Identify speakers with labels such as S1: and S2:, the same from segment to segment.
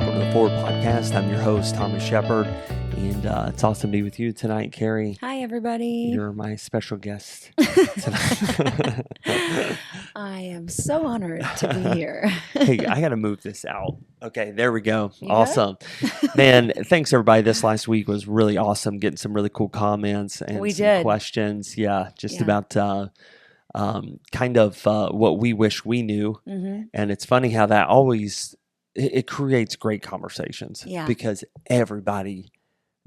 S1: Welcome to the Forward Podcast. I'm your host, Thomas Shepard, and it's awesome to be with you tonight, Carrie.
S2: Hi, everybody.
S1: You're my special guest tonight.
S2: I am so honored to be here.
S1: Hey, I got to move this out. Okay, there we go.
S2: You
S1: Awesome. Man, thanks, everybody. This last week was really awesome, getting some really cool comments and some questions. Yeah, about kind of what we wish we knew.
S2: Mm-hmm.
S1: And it's funny how that always... It creates great conversations because everybody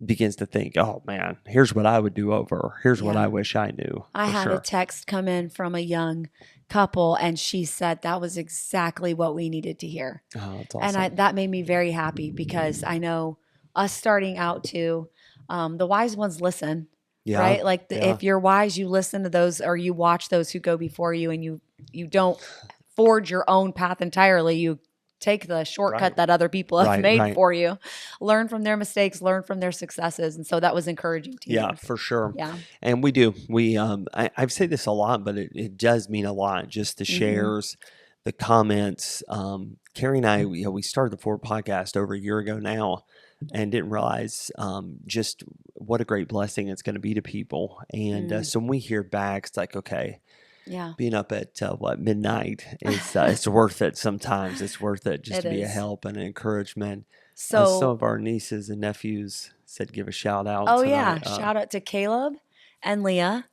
S1: begins to think, oh man, here's what I would do over. Here's what I wish I knew.
S2: I had a text come in from a young couple and she said that was exactly what we needed to hear.
S1: Oh, that's awesome.
S2: And that made me very happy because I know us starting out too, the wise ones listen, right? Like if you're wise, you listen to those or you watch those who go before you and you don't forge your own path entirely. You take the shortcut that other people have made for you, learn from their mistakes, learn from their successes. And so that was encouraging to you.
S1: Yeah, for sure.
S2: Yeah.
S1: And we do. I've said this a lot, but it does mean a lot. Just the shares, the comments. Carrie and I, we started the Forward Podcast over a year ago now and didn't realize just what a great blessing it's going to be to people. And so when we hear back, it's like, okay, being up at midnight is it's worth it. Sometimes it's worth it just to be a help and an encouragement. So some of our nieces and nephews said give a shout out.
S2: Oh
S1: tonight.
S2: Shout out to Caleb and Leah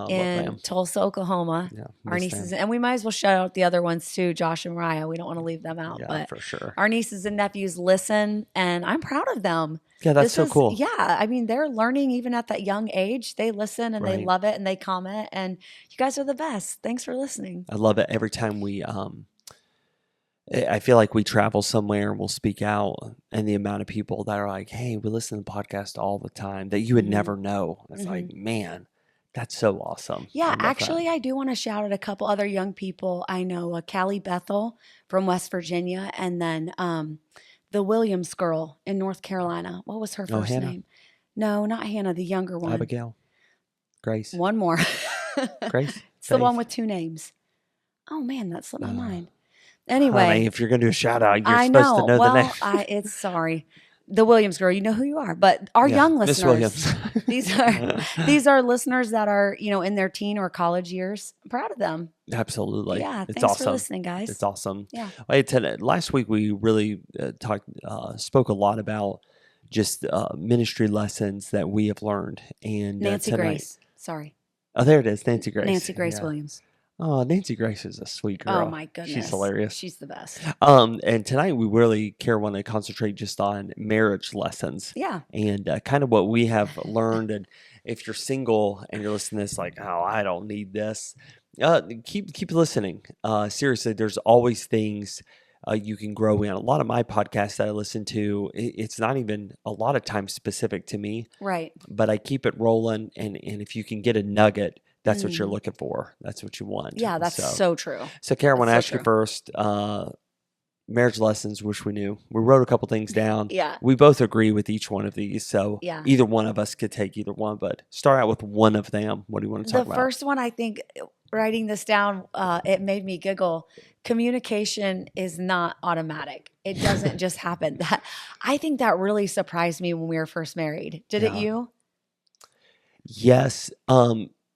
S2: in Tulsa, Oklahoma.
S1: Yeah,
S2: our nieces, and we might as well shout out the other ones too, Josh and Mariah. We don't want to leave them out, but
S1: for sure,
S2: our nieces and nephews listen, and I'm proud of them.
S1: Yeah, that's so cool.
S2: Yeah, I mean, they're learning even at that young age. They listen and they love it and they comment, and you guys are the best. Thanks for listening.
S1: I love it. Every time we, I feel like we travel somewhere and we'll speak out, and the amount of people that are like, hey, we listen to the podcast all the time that you would never know. It's like, man, that's so awesome.
S2: Yeah, actually, I do want to shout out a couple other young people. I know Callie Bethel from West Virginia, and then the Williams girl in North Carolina. What was her first name? No, not Hannah, the younger one.
S1: Abigail. Grace.
S2: One more.
S1: Grace.
S2: It's the one with two names. Oh, man, that slipped my mind. Anyway.
S1: Honey, if you're going to do a shout out, you're supposed to know the name.
S2: It's sorry. The Williams girl, you know who you are. But our young listeners, these are listeners that are, in their teen or college years. I'm proud of them.
S1: Absolutely.
S2: Yeah,
S1: it's
S2: thanks
S1: awesome.
S2: for listening, guys.
S1: It's awesome.
S2: Yeah.
S1: Last week we really spoke a lot about just ministry lessons that we have learned. And
S2: Nancy Grace. Sorry.
S1: Oh, there it is. Nancy Grace.
S2: Nancy Grace Williams.
S1: Oh, Nancy Grace is a sweet girl.
S2: Oh my goodness.
S1: She's hilarious.
S2: She's the best.
S1: And tonight we really want to concentrate just on marriage lessons.
S2: Yeah.
S1: And kind of what we have learned. And if you're single and you're listening to this like, oh, I don't need this, keep listening. Seriously, there's always things you can grow in. A lot of my podcasts that I listen to, it's not even a lot of times specific to me.
S2: Right.
S1: But I keep it rolling. And if you can get a nugget, that's what you're looking for. That's what you want.
S2: Yeah, that's so true.
S1: So, Karen, I want to ask you first, marriage lessons, wish we knew. We wrote a couple things down.
S2: Yeah.
S1: We both agree with each one of these. So either one of us could take either one, but start out with one of them. What do you want to talk about?
S2: The first one, I think, writing this down, it made me giggle. Communication is not automatic. It doesn't just happen. I think that really surprised me when we were first married. Did it you?
S1: Yes.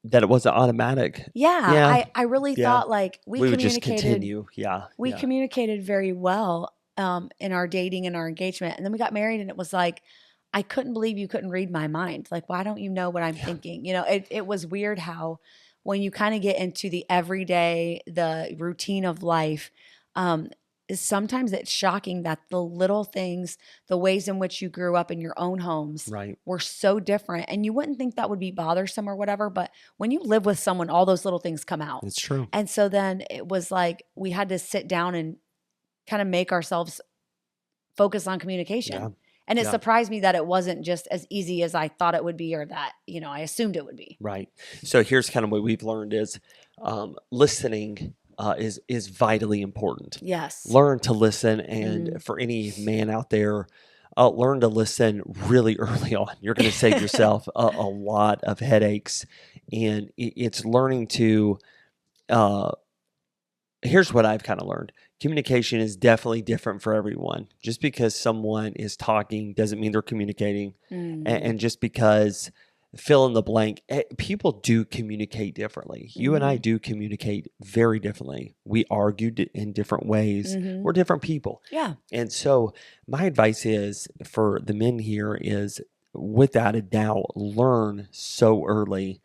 S1: That it wasn't automatic.
S2: Yeah. I really thought like we
S1: would just continue. Yeah.
S2: We communicated very well in our dating and our engagement. And then we got married and it was like, I couldn't believe you couldn't read my mind. Like, why don't you know what I'm thinking? It was weird how when you kind of get into the everyday, the routine of life, sometimes it's shocking that the little things, the ways in which you grew up in your own homes were so different. And you wouldn't think that would be bothersome or whatever, but when you live with someone, all those little things come out.
S1: It's true.
S2: And so then it was like we had to sit down and kind of make ourselves focus on communication. Yeah. And it surprised me that it wasn't just as easy as I thought it would be or that, I assumed it would be.
S1: Right. So here's kind of what we've learned is listening is vitally important.
S2: Yes.
S1: Learn to listen. And for any man out there, learn to listen really early on. You're going to save yourself a lot of headaches. And it's learning to here's what I've kind of learned. Communication is definitely different for everyone. Just because someone is talking doesn't mean they're communicating. And just because fill in the blank, people do communicate differently. You and I
S2: Mhm.
S1: do communicate very differently. We argue in different ways.
S2: Mhm.
S1: We're different people.
S2: Yeah.
S1: And so my advice is for the men here is without a doubt, learn so early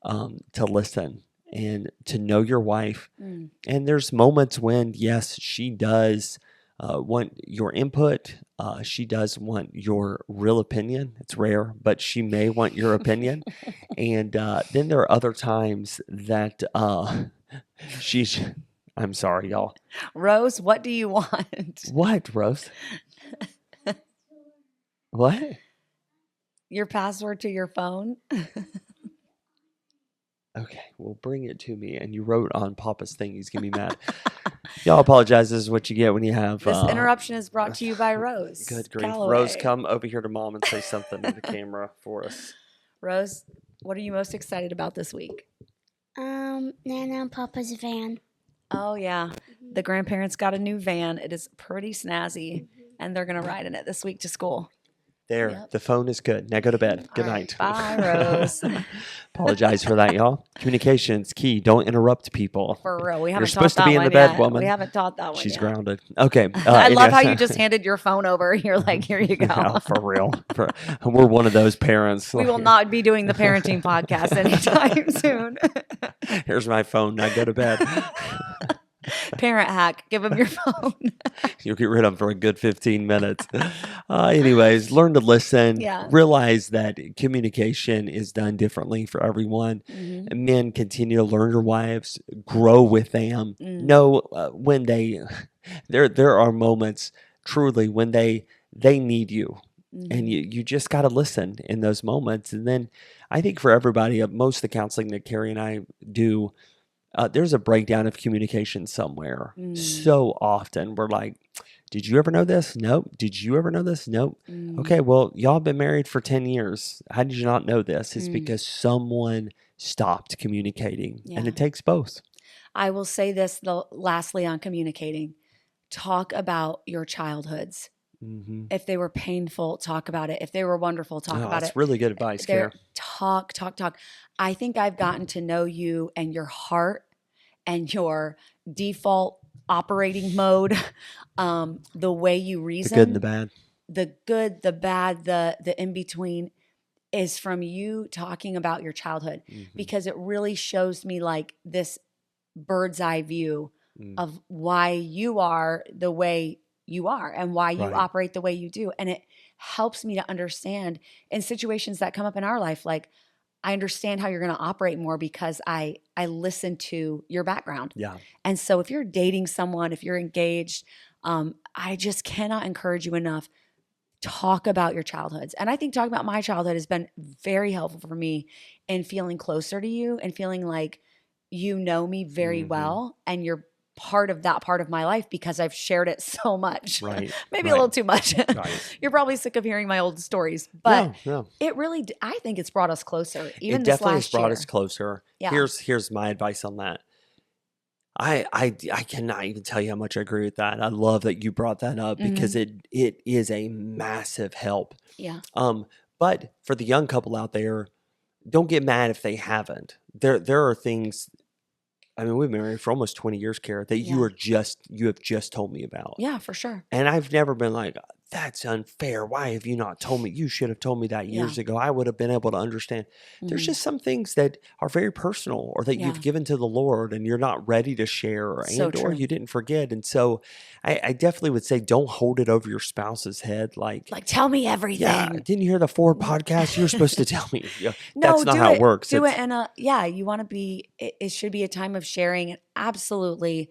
S1: to listen and to know your wife.
S2: Mm.
S1: And there's moments when, yes, she does want your input. She does want your real opinion. It's rare, but she may want your opinion. And then there are other times that she's, I'm sorry, y'all.
S2: Rose, what do you want?
S1: What, Rose? What?
S2: Your password to your phone?
S1: Okay, well, bring it to me. And you wrote on Papa's thing. He's going to be mad. Y'all apologize. This is what you get when you have.
S2: This interruption is brought to you by Rose.
S1: Good grief.
S2: Callaway.
S1: Rose, come over here to Mom and say something to the camera for us.
S2: Rose, what are you most excited about this week?
S3: Nana and Papa's van.
S2: Oh, yeah. The grandparents got a new van. It is pretty snazzy, and they're going to ride in it this week to school.
S1: There,
S2: Yep.
S1: the phone is good. Now go to bed. Good
S2: All right,
S1: night.
S2: bye, Rose.
S1: Apologize for that, y'all. Communication's key. Don't interrupt people.
S2: For real. We haven't
S1: You're supposed
S2: taught
S1: to
S2: that
S1: be in the
S2: one
S1: bed,
S2: yet.
S1: woman.
S2: We haven't taught that one
S1: She's
S2: yet.
S1: grounded. Okay.
S2: I love how
S1: anyway.
S2: you just handed your phone over. You're like, here you go.
S1: Yeah, for real. We're one of those parents.
S2: We will not be doing the parenting podcast anytime soon.
S1: Here's my phone. Now go to bed.
S2: Parent hack. Give them your phone.
S1: You'll get rid of them for a good 15 minutes. Anyways, learn to listen.
S2: Yeah.
S1: Realize that communication is done differently for everyone.
S2: Mhm.
S1: And men, continue to learn your wives, grow with them.
S2: Mm.
S1: Know when there are moments truly when they need you.
S2: Mhm.
S1: And you just got to listen in those moments. And then I think for everybody, most of the counseling that Carrie and I do, there's a breakdown of communication somewhere.
S2: Mm.
S1: So often we're like, did you ever know this? Nope. Did you ever know this? Nope.
S2: Mm.
S1: Okay, well, y'all have been married for 10 years. How did you not know this? It's
S2: Mm.
S1: because someone stopped communicating. And
S2: Yeah.
S1: it takes both.
S2: I will say this lastly on communicating. Talk about your childhoods.
S1: Mm-hmm.
S2: If they were painful, talk about it. If they were wonderful, talk about
S1: That's
S2: it.
S1: really good advice,
S2: There-
S1: Care.
S2: Talk. I think I've gotten to know you and your heart and your default operating mode, the way you
S1: The
S2: reason,
S1: good and the bad.
S2: the good, the bad, the in between, is from you talking about your childhood,
S1: Mhm.
S2: because it really shows me like this bird's eye view
S1: Mm.
S2: of why you are the way you are and why you
S1: Right.
S2: operate the way you do. And it helps me to understand in situations that come up in our life, like I understand how you're going to operate more because I listen to your background.
S1: Yeah.
S2: And so if you're dating someone, if you're engaged, I just cannot encourage you enough. Talk about your childhoods. And I think talking about my childhood has been very helpful for me in feeling closer to you and feeling like you know me very
S1: Mhm.
S2: well and you're part of that part of my life because I've shared it so much.
S1: Right.
S2: Maybe a
S1: right.
S2: little too much.
S1: Right.
S2: You're probably sick of hearing my old stories, but
S1: no.
S2: it really, I think it's brought us closer. Even
S1: It
S2: this
S1: definitely has
S2: last
S1: brought
S2: year.
S1: us closer.
S2: Yeah.
S1: Here's my advice on that. I cannot even tell you how much I agree with that. I love that you brought that up because
S2: Mm-hmm.
S1: it is a massive help.
S2: Yeah.
S1: But for the young couple out there, don't get mad if they haven't. There are things. I mean, we've been married for almost 20 years, Kara, that you have just told me about.
S2: Yeah, for sure.
S1: And I've never been like, that's unfair. Why have you not told me? You should have told me that years ago. I would have been able to understand. There's
S2: Mhm.
S1: just some things that are very personal or that
S2: Yeah.
S1: you've given to the Lord and you're not ready to share
S2: So
S1: or
S2: true.
S1: you didn't forget. And so I definitely would say don't hold it over your spouse's head. Like
S2: tell me everything.
S1: yeah, didn't you hear the Ford podcast? You're supposed to tell me. Yeah,
S2: No,
S1: that's not
S2: do
S1: how
S2: it.
S1: it works.
S2: Do
S1: It's-
S2: it in a you want to be. It should be a time of sharing, and absolutely,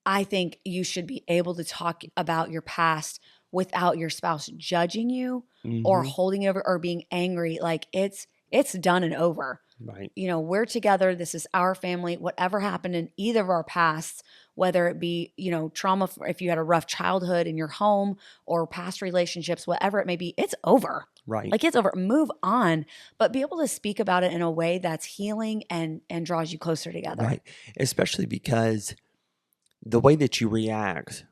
S2: I think you should be able to talk about your past without your spouse judging you or
S1: Mhm.
S2: holding you over or being angry. Like it's done and over.
S1: Right.
S2: You know, we're together. This is our family. Whatever happened in either of our pasts, whether it be, trauma, if you had a rough childhood in your home or past relationships, whatever it may be, it's over.
S1: Right.
S2: Like it's over. Move on, but be able to speak about it in a way that's healing and draws you closer together.
S1: Right. Especially because the way that you react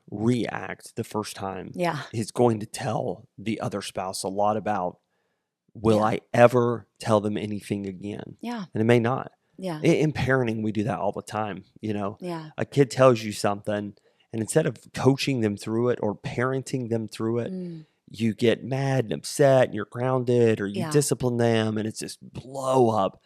S1: the first time
S2: Yeah.
S1: is going to tell the other spouse a lot about, will
S2: Yeah.
S1: I ever tell them anything again?
S2: Yeah.
S1: And it may not.
S2: Yeah.
S1: In parenting, we do that all the time.
S2: Yeah.
S1: A kid tells you something, and instead of coaching them through it or parenting them through it,
S2: Mm.
S1: you get mad and upset and you're grounded, or you
S2: Yeah.
S1: discipline them and it's just blow up.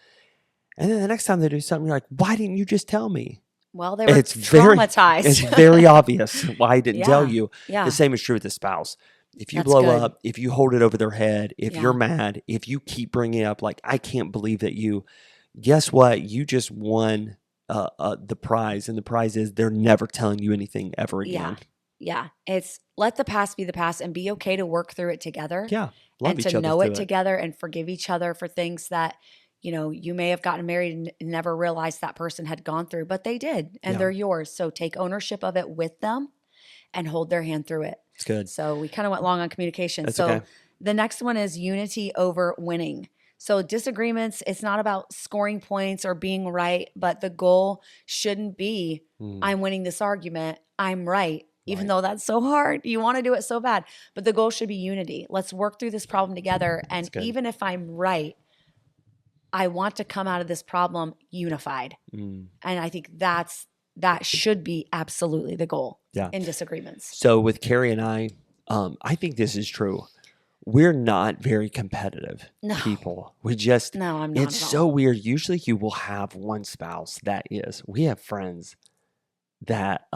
S1: And then the next time they do something, you're like, why didn't you just tell me?
S2: Well, they were
S1: It's very
S2: traumatized.
S1: obvious why I didn't tell
S2: Yeah.
S1: you.
S2: Yeah.
S1: The same is true with the spouse. If you
S2: That's
S1: blow
S2: good.
S1: up, if you hold it over their head, if
S2: Yeah.
S1: you're mad, if you keep bringing up like, I can't believe that you, guess what? You just won the prize, and the prize is they're never telling you anything ever
S2: Yeah.
S1: again.
S2: Yeah. It's let the past be the past and be okay to work through it together.
S1: Yeah, love
S2: And
S1: each
S2: to
S1: other
S2: know
S1: through
S2: it together and forgive each other for things that, you may have gotten married and never realized that person had gone through, but they did, and
S1: Yeah.
S2: they're yours. So take ownership of it with them and hold their hand through it.
S1: It's good.
S2: So we kind of went long on communication.
S1: That's
S2: So
S1: okay.
S2: the next one is unity over winning. So disagreements, it's not about scoring points or being right, but the goal shouldn't be,
S1: Mm,
S2: I'm winning this argument, I'm right. Even
S1: Right.
S2: though that's so hard, you want to do it so bad. But the goal should be unity. Let's work through this problem together. And
S1: good.
S2: even if I'm right, I want to come out of this problem unified.
S1: mm.
S2: And I think that should be absolutely the goal
S1: Yeah.
S2: in disagreements.
S1: So with Carrie and I think this is true. We're not very competitive
S2: No.
S1: people. We just,
S2: No, I'm not.
S1: it's
S2: at
S1: so
S2: all.
S1: weird. Usually you will have one spouse that is. We have friends that,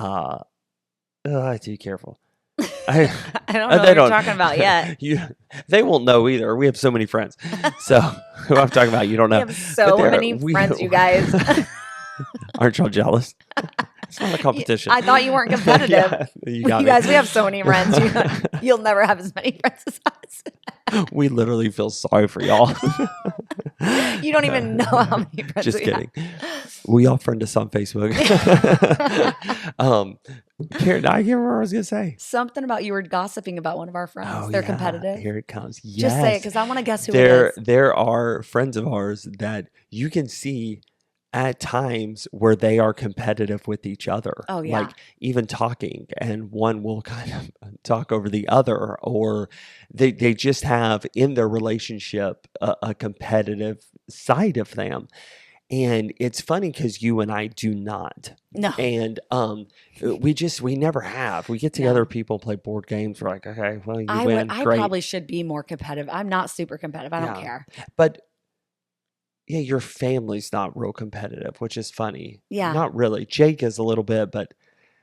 S1: be careful.
S2: I don't know what
S1: They
S2: you're talking about yet.
S1: They won't know either. We have so many friends. So who I'm talking about, you don't
S2: We
S1: know.
S2: have so
S1: But
S2: many friends, you guys.
S1: Aren't y'all jealous? It's not a competition.
S2: I thought you weren't competitive.
S1: Yeah, you got
S2: You
S1: me.
S2: guys, we have so many friends. You'll never have as many friends as us.
S1: We literally feel sorry for y'all.
S2: You don't even know how many friends
S1: Just
S2: we
S1: kidding. Will y'all friend us on Facebook? Karen, I can't remember what I was going to say.
S2: Something about you were gossiping about one of our friends.
S1: Oh,
S2: They're
S1: yeah.
S2: competitive.
S1: Here it comes. Yes.
S2: Just say it because I want to guess who
S1: there,
S2: it is.
S1: there are friends of ours that you can see at times where they are competitive with each other.
S2: Oh, yeah.
S1: Like even talking, and one will kind of talk over the other, or they just have in their relationship a competitive side of them. And it's funny because you and I do not.
S2: No.
S1: And we never have. We get together, people play board games. We're like, okay, well, you win.
S2: I
S1: Great.
S2: probably should be more competitive. I'm not super competitive. I don't
S1: Yeah.
S2: care.
S1: But yeah, your family's not real competitive, which is funny.
S2: Yeah.
S1: Not really. Jake is a little bit, but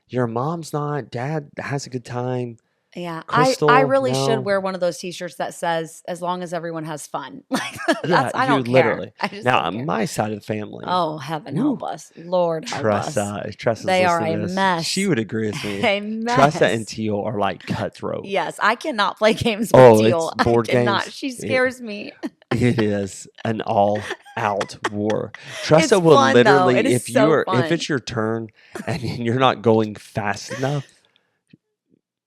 S1: your mom's not. Dad has a good time.
S2: Yeah.
S1: Crystal,
S2: I really
S1: no.
S2: should wear one of those t-shirts that says, as long as everyone has fun. Like
S1: Yeah,
S2: I
S1: you
S2: don't care.
S1: literally.
S2: I just
S1: Now,
S2: don't
S1: on
S2: care.
S1: my side of the family,
S2: Oh, heaven help us. Lord help us.
S1: Tressa's
S2: They are
S1: listening to
S2: a
S1: this.
S2: mess.
S1: She would agree with me.
S2: A mess.
S1: Tressa and Teal are like cutthroat.
S2: Yes, I cannot play games with
S1: Oh,
S2: Teal.
S1: it's board
S2: I cannot.
S1: games.
S2: She scares me.
S1: It is an all-out war. Tressa
S2: It's
S1: will
S2: fun, though.
S1: literally,
S2: It is
S1: if
S2: so
S1: you're,
S2: fun.
S1: if it's your turn and you're not going fast enough,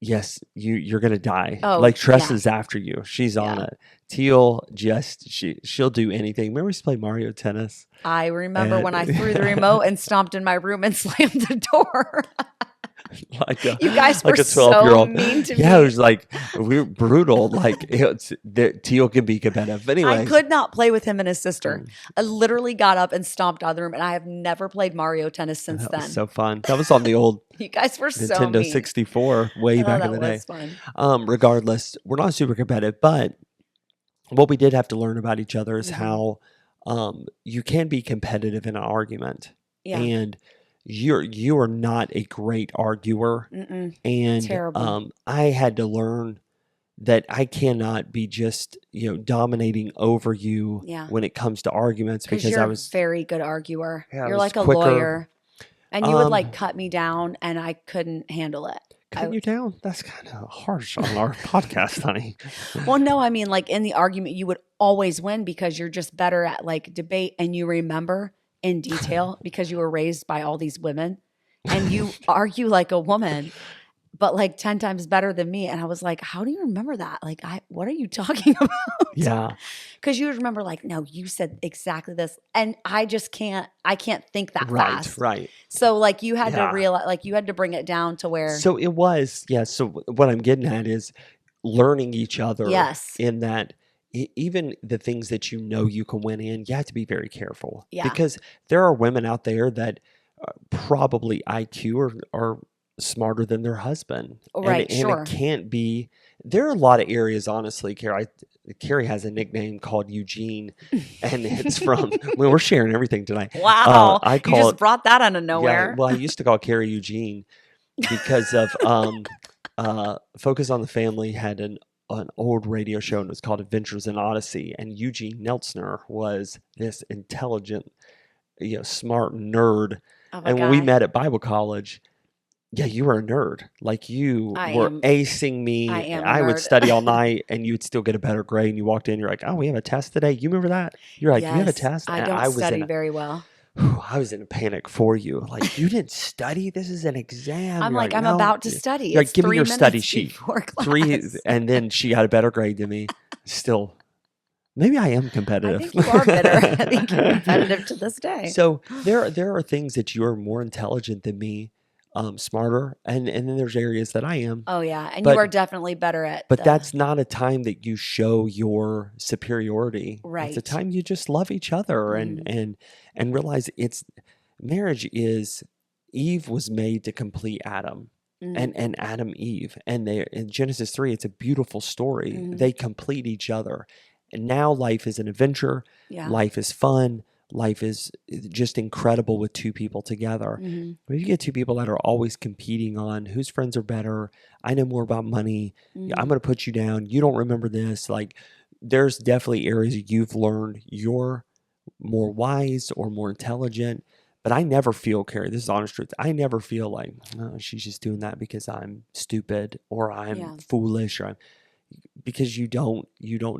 S1: yes, you're gonna die.
S2: Oh,
S1: Like
S2: yeah.
S1: Tressa's after you. She's on
S2: Yeah.
S1: it. Teal she'll do anything. Remember we used to play Mario Tennis?
S2: I remember when I
S1: And-
S2: threw the remote and stomped in my room and slammed the door.
S1: Like a,
S2: You guys
S1: like
S2: were
S1: a
S2: so
S1: 12-year-old.
S2: mean to
S1: Yeah, it
S2: me.
S1: was like we were brutal. Like Teal can be competitive. But
S2: I
S1: anyways,
S2: could not play with him and his sister.
S1: Mm.
S2: I literally got up and stomped out of the room, and I have never played Mario Tennis since
S1: that
S2: then.
S1: was so fun. That was on the old
S2: You guys were so
S1: Nintendo
S2: mean.
S1: 64 way
S2: I
S1: back
S2: thought
S1: in the
S2: that
S1: day.
S2: was fun.
S1: Regardless, we're not super competitive, but what we did have to learn about each other is
S2: Mhm.
S1: how you can be competitive in an argument,
S2: Yeah.
S1: and you are not a great arguer,
S2: Mm-mm.
S1: and
S2: Terrible.
S1: I had to learn that I cannot be just dominating over you
S2: Yeah.
S1: when it comes to arguments,
S2: Because
S1: because
S2: you're
S1: I
S2: a
S1: was
S2: very good arguer.
S1: Yeah, I
S2: You're
S1: was
S2: like a
S1: quicker.
S2: lawyer. And you would like
S1: Um,
S2: cut me down, and I couldn't handle it.
S1: cutting you down. That's kind of harsh on our podcast, honey.
S2: Well, no, I mean, like in the argument, you would always win because you're just better at like debate and you remember in detail because you were raised by all these women and you argue like a woman. but like 10 times better than me. And I was like, how do you remember that? Like, what are you talking about?
S1: Yeah.
S2: Because you remember like, no, you said exactly this. And I can't think that
S1: Right.
S2: fast.
S1: Right.
S2: So like you had to
S1: Yeah.
S2: realize, like you had to bring it down to where,
S1: So it was, yeah. So what I'm getting at is learning each other
S2: yes.
S1: in that even the things that you know you can win in, you have to be very careful
S2: Yeah.
S1: because there are women out there that probably IQ are smarter than their husband.
S2: Right,
S1: And
S2: sure.
S1: it can't be, there are a lot of areas, honestly, Carrie has a nickname called Eugene, and it's from, well, we're sharing everything tonight.
S2: Wow.
S1: I
S2: You
S1: call
S2: just
S1: it,
S2: brought that out of
S1: yeah,
S2: nowhere.
S1: well, I used to call Carrie Eugene because of Focus on the Family had an old radio show and it was called Adventures in Odyssey, and Eugene Neltzner was this intelligent, smart nerd.
S2: Of a
S1: And when we
S2: guy.
S1: met at Bible college, yeah, you were a nerd. Like you
S2: I
S1: were
S2: am-
S1: acing me.
S2: I am a
S1: I would
S2: nerd.
S1: study all night and you'd still get a better grade. And you walked in, you're like, oh, we have a test today. You remember that? You're like, you have a
S2: Yes,
S1: test?
S2: I
S1: And
S2: don't
S1: I was
S2: study
S1: in
S2: very well.
S1: I was in a panic for you. Like, you didn't study? This is an exam.
S2: I'm
S1: You're
S2: like, I'm
S1: no.
S2: about to study.
S1: You're
S2: It's
S1: like, give me
S2: 3
S1: your study
S2: minutes
S1: sheet.
S2: before class.
S1: And then she got a better grade than me. Still, maybe I am
S2: I
S1: competitive.
S2: think you are bitter. I think you're competitive to this day.
S1: So there are things that you are more intelligent than me, smarter, and then there's areas that I am.
S2: Oh yeah, and
S1: But-
S2: you are definitely better at.
S1: But that's not a time that you show your superiority. It's a
S2: Right.
S1: time you just love each other and realize marriage is, Eve was made to complete Adam.
S2: Mhm.
S1: And Adam Eve, and they in Genesis 3, it's a beautiful story.
S2: Mhm.
S1: They complete each other, and now life is an adventure.
S2: Yeah.
S1: Life is fun. Life is just incredible with two people together.
S2: Mhm.
S1: But if you get two people that are always competing on whose friends are better, I know more about money. I'm
S2: Mhm.
S1: going to put you down. You don't remember this. Like, there's definitely areas you've learned you're more wise or more intelligent. But I never feel, Carrie, this is honest truth, I never feel like, oh, she's just doing that because I'm stupid or I'm
S2: Yeah.
S1: foolish or because you don't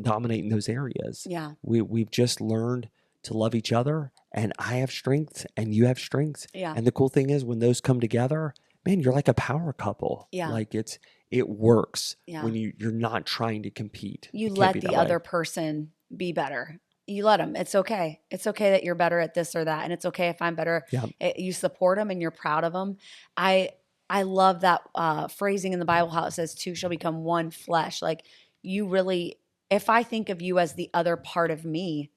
S1: dominate in those areas.
S2: Yeah.
S1: We've just learned to love each other, and I have strengths and you have strengths.
S2: Yeah.
S1: And the cool thing is when those come together, man, you're like a power couple.
S2: Yeah.
S1: Like it works
S2: Yeah.
S1: when you're not trying to compete.
S2: You
S1: It can't
S2: let
S1: be
S2: the
S1: that way.
S2: other person be better. You let them. It's okay. It's okay that you're better at this or that, and it's okay if I'm better.
S1: Yeah.
S2: You support them and you're proud of them. I love that phrasing in the Bible, how it says two shall become one flesh. Like you really, if I think of you as the other part of me,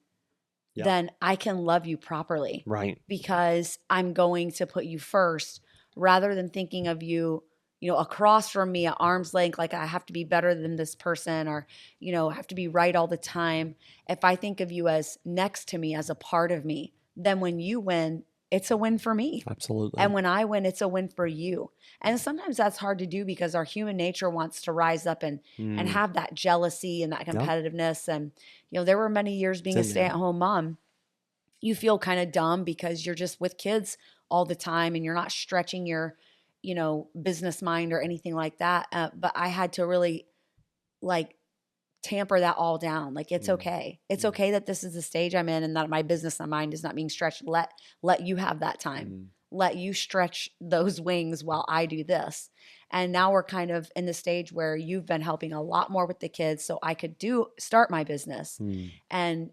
S1: Yeah.
S2: then I can love you properly
S1: Right.
S2: because I'm going to put you first rather than thinking of you, across from me at arm's length, like I have to be better than this person or, have to be right all the time. If I think of you as next to me, as a part of me, then when you win, it's a win for me.
S1: Absolutely.
S2: And when I win, it's a win for you. And sometimes that's hard to do because our human nature wants to rise up and have that jealousy and that competitiveness. And, there were many years being a
S1: It's in there.
S2: stay-at-home mom. You feel kind of dumb because you're just with kids all the time and you're not stretching your, business mind or anything like that. But I had to really tamper that all down. Like, it's okay. It's okay that this is the stage I'm in and that my business mind is not being stretched. Let you have that time. Let you stretch those wings while I do this. And now we're kind of in the stage where you've been helping a lot more with the kids so I could start my business. And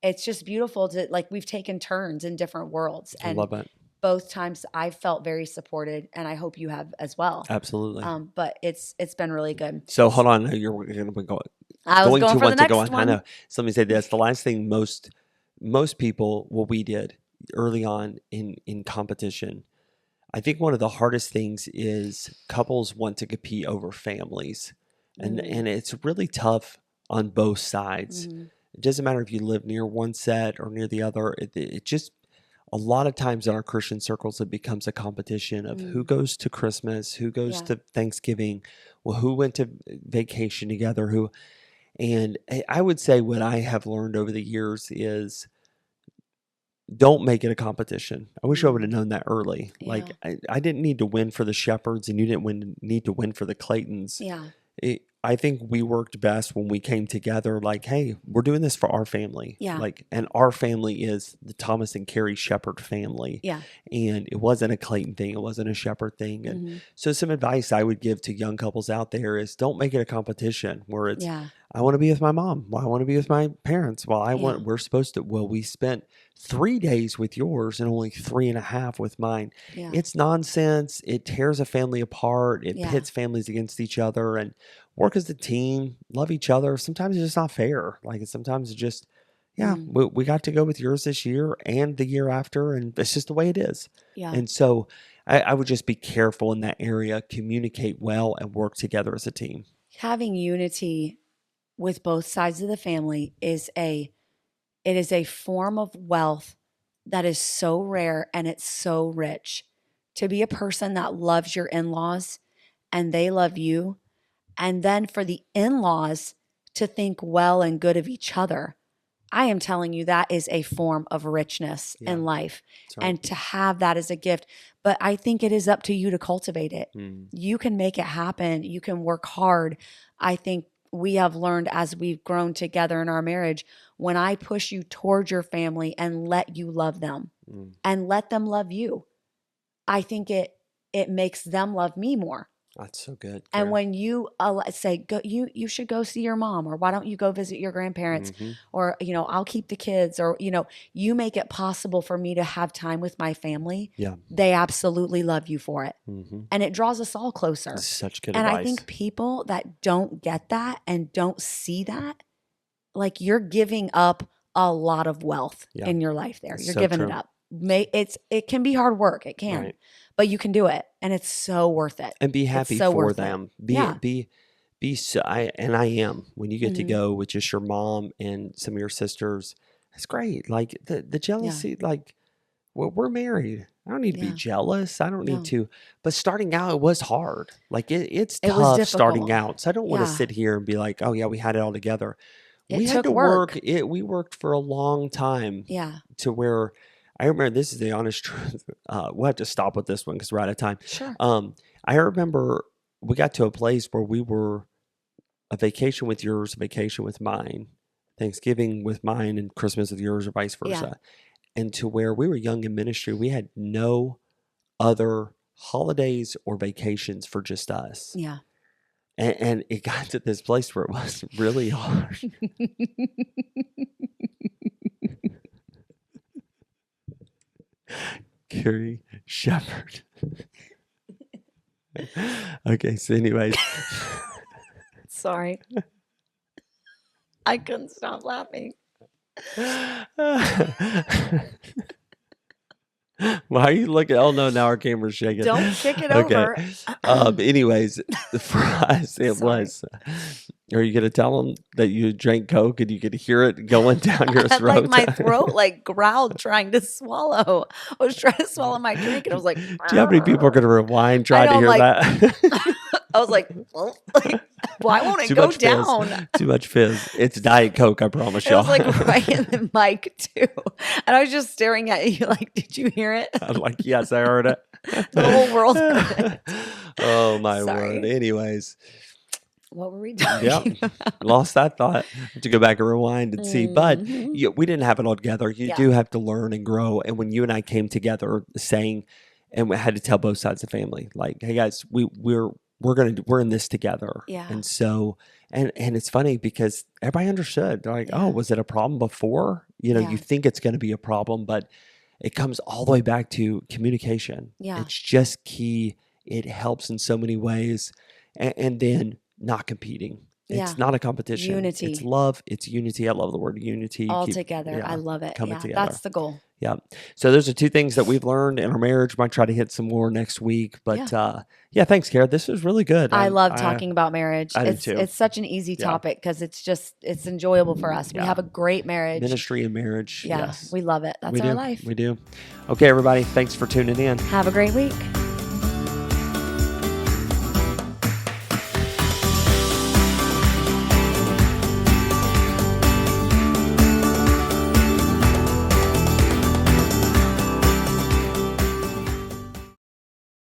S2: it's just beautiful to we've taken turns in different worlds.
S1: I
S2: And
S1: love it.
S2: both times I felt very supported and I hope you have as well.
S1: Absolutely.
S2: But it's been really good.
S1: So hold on. You're going to go.
S2: I was going
S1: to
S2: for the
S1: want to
S2: next
S1: go on. I
S2: one.
S1: know. So let me say this: the last thing most people, what we did early on in competition, I think one of the hardest things is couples want to compete over families, and it's really tough on both sides.
S2: Mhm.
S1: It doesn't matter if you live near one set or near the other. It just a lot of times in our Christian circles, it becomes a competition of who goes to Christmas, who goes
S2: Yeah.
S1: to Thanksgiving, well, who went to vacation together, who. And I would say what I have learned over the years is don't make it a competition. I wish I would have known that early.
S2: Yeah.
S1: Like I didn't need to win for the Shepherds and you didn't need to win for the Claytons.
S2: Yeah.
S1: I think we worked best when we came together like, hey, we're doing this for our family.
S2: Yeah.
S1: Like, and our family is the Thomas and Carrie Shepherd family.
S2: Yeah.
S1: And it wasn't a Clayton thing. It wasn't a Shepherd thing. And
S2: Mhm.
S1: so some advice I would give to young couples out there is don't make it a competition where it's,
S2: Yeah.
S1: I want to be with my mom. Well, I want to be with my parents. Well,
S2: Yeah.
S1: we're supposed to, well, we spent 3 days with yours and only 3.5 with mine.
S2: Yeah.
S1: It's nonsense. It tears a family apart. It
S2: Yeah.
S1: pits families against each other, and work as a team, love each other. Sometimes it's just not fair. Like sometimes it's just, yeah,
S2: Mm.
S1: we got to go with yours this year and the year after, and it's just the way it is.
S2: Yeah.
S1: And so I would just be careful in that area, communicate well, and work together as a team.
S2: Having unity with both sides of the family is a form of wealth that is so rare and it's so rich. To be a person that loves your in-laws and they love you, and then for the in-laws to think well and good of each other. I am telling you, that is a form of richness
S1: Yeah.
S2: in life.
S1: That's right.
S2: And to have that as a gift. But I think it is up to you to cultivate it.
S1: Mm.
S2: You can make it happen. You can work hard. I think we have learned as we've grown together in our marriage, when I push you towards your family and let you love them
S1: Mm.
S2: and let them love you, I think it makes them love me more.
S1: That's so good.
S2: And
S1: Kara.
S2: when you say, go, you should go see your mom, or why don't you go visit your grandparents,
S1: Mhm.
S2: or, I'll keep the kids, or, you make it possible for me to have time with my family.
S1: Yeah.
S2: They absolutely love you for it.
S1: Mhm.
S2: And it draws us all closer.
S1: Such good
S2: And
S1: advice.
S2: I think people that don't get that and don't see that, like you're giving up a lot of wealth
S1: Yeah.
S2: in your life there. You're
S1: So
S2: giving
S1: true.
S2: it up. It can be hard work. It can.
S1: Right.
S2: But you can do it. And it's so worth it.
S1: And be happy
S2: so
S1: for
S2: worth it.
S1: them.
S2: Yeah.
S1: Be so, I am. When you get to
S2: Mhm.
S1: go with just your mom and some of your sisters, it's great. Like the jealousy, like we're married. I don't need to
S2: Yeah.
S1: be jealous. I don't
S2: No.
S1: need to. But starting out, it was hard. Like it's
S2: It was
S1: tough starting
S2: difficult.
S1: out. So I don't want to
S2: Yeah.
S1: sit here and be like, oh yeah, we had it all together.
S2: It
S1: We had
S2: took
S1: to
S2: work.
S1: We worked for a long time
S2: Yeah.
S1: to where I remember, this is the honest truth. We'll have to stop with this one because we're out of time.
S2: Sure.
S1: I remember we got to a place where we were a vacation with yours, a vacation with mine, Thanksgiving with mine, and Christmas with yours, or vice
S2: Yeah.
S1: versa. And to where we were young in ministry, we had no other holidays or vacations for just us.
S2: Yeah.
S1: And it got to this place where it was really hard. Carrie Shepherd. Okay, so anyways.
S2: Sorry. I couldn't stop laughing.
S1: Why are you looking? Oh no, now our camera's shaking.
S2: Don't kick it
S1: Okay.
S2: over.
S1: Anyways, for us, it
S2: Sorry.
S1: was. Are you gonna tell them that you drank Coke and you could hear it going down your
S2: I had,
S1: throat?
S2: like my throat like growled trying to swallow. I was trying to swallow my drink and I was like,
S1: Do you know how many people are gonna rewind trying to
S2: know,
S1: hear
S2: like,
S1: that?
S2: I was like, well, why won't it
S1: Too
S2: go
S1: much fizz.
S2: down?
S1: Too much fizz. It's Diet Coke, I promise
S2: It
S1: y'all.
S2: was like right in the mic too. And I was just staring at you like, did you hear it?
S1: I'm like, yes, I heard it.
S2: The whole world heard it.
S1: Oh my
S2: Sorry.
S1: word. Anyways,
S2: What were we talking
S1: Yep.
S2: about?
S1: lost that thought. Have to go back and rewind and see. But
S2: Mhm.
S1: we didn't have it all together. You
S2: Yeah.
S1: do have to learn and grow. And when you and I came together, saying, and we had to tell both sides of the family, like, hey guys, we're in this together.
S2: Yeah.
S1: And so, and it's funny because everybody understood. They're like,
S2: Yeah.
S1: oh, was it a problem before?
S2: Yeah.
S1: You think it's going to be a problem, but it comes all the way back to communication.
S2: Yeah.
S1: It's just key. It helps in so many ways. And then not competing. It's
S2: Yeah.
S1: not a competition.
S2: Unity.
S1: It's love. It's unity. I love the word unity.
S2: All
S1: Keep-
S2: together.
S1: yeah,
S2: I love it.
S1: coming
S2: Yeah,
S1: together.
S2: that's the goal.
S1: Yeah. So those are two things that we've learned in our marriage. Might try to hit some more next week. But yeah, thanks, Kara. This was really good.
S2: I love talking about marriage.
S1: I do
S2: It's
S1: too.
S2: it's such an easy
S1: Yeah.
S2: topic because it's enjoyable for us. We
S1: Yeah.
S2: have a great marriage.
S1: Ministry and marriage.
S2: Yeah,
S1: Yes.
S2: we love it. That's
S1: we
S2: our
S1: do.
S2: life.
S1: We do. Okay, everybody. Thanks for tuning in.
S2: Have a great week.